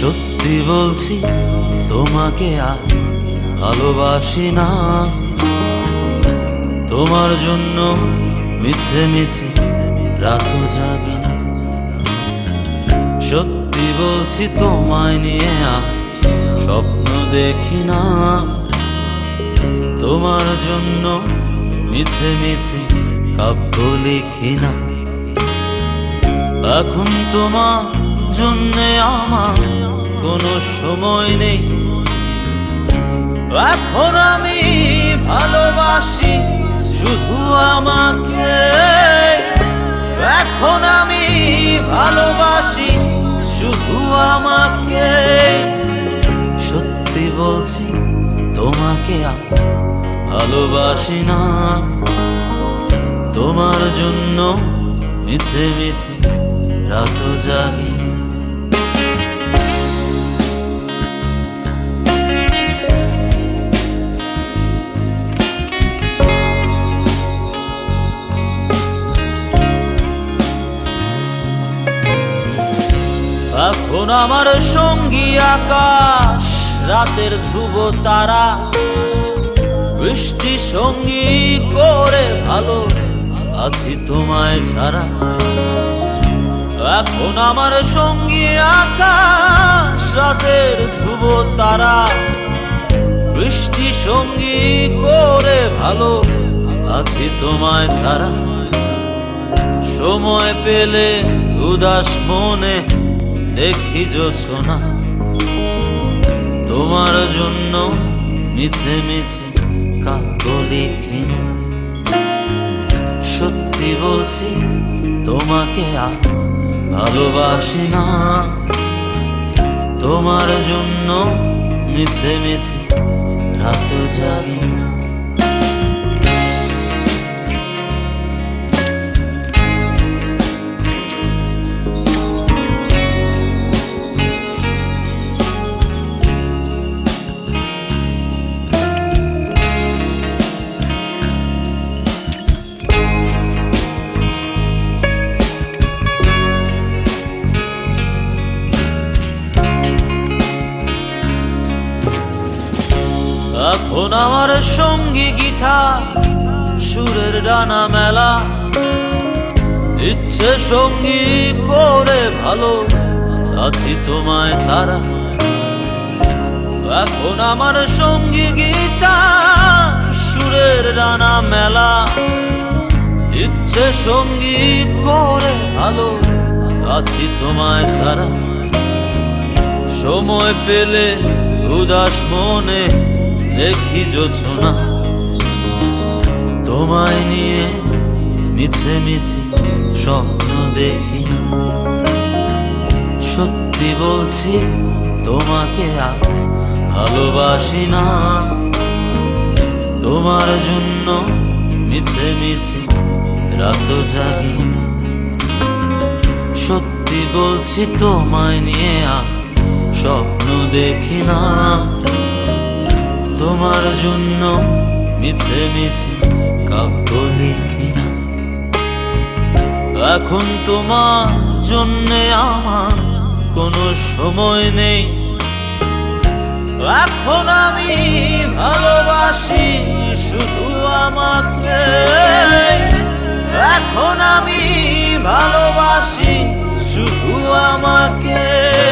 সত্যি বলছি তোমাকে আর ভালোবাসি না। তোমার জন্য মিছে মিছে রাত জাগি না। সত্যি বলছি তোমায় নিয়ে আর স্বপ্ন দেখি না। তোমার জন্য মিছে মিছে কাব্য লিখি না। এখন তোমার জন্যে আমার কোনো সময় নেই। এখন আমি ভালোবাসি শুধু আমাকে। এখন আমি ভালোবাসি শুধু আমাকে। সত্যি বলছি তোমাকে আর ভালোবাসি না। তোমার জন্য মিছে মিছে রাত জাগি। এখন আমার সঙ্গী আকাশ, রাতের ধ্রুব তারা, বৃষ্টি সঙ্গী করে ভালো আছি তোমায় ছাড়া। এখন আমার সঙ্গী আকাশ, রাতের ধ্রুব তারা, বৃষ্টি সঙ্গী করে ভালো আছি তোমায় ছাড়া। সময় পেলে উদাস মনে দেখি জোছনা। তোমার জন্য মিছে মিছে কাব্য লিখি না। সত্যি বলছি তোমাকে আর ভালোবাসি না। তোমার জন্য মিছে মিছে রাত জাগি না। এখন আমার সঙ্গী গিটার, সুরের ডানা মেলা, ইচ্ছে সঙ্গী করে ভালো আছি তোমায় ছাড়া। এখন আমার সঙ্গী গিটার, সুরের ডানা মেলা, ইচ্ছে সঙ্গী করে ভালো আছি তোমায় ছাড়া। সময় পেলে উদাস মনে দেখি জোছনা। তোমায় নিয়ে মিছে মিছে স্বপ্ন দেখি না। সত্যি বলছি তোমাকে আর ভালোবাসি না। তোমার জন্য মিছে মিছে রাত জাগি না। সত্যি বলছি তোমায় নিয়ে আর স্বপ্ন দেখি না। তোমার জন্য মিছে মিছে কাব্য লিখি না। এখন তোমার জন্যে আমার কোনো সময় নেই। এখন আমি ভালোবাসি শুধু আমাকে। এখন আমি ভালোবাসি শুধু আমাকে।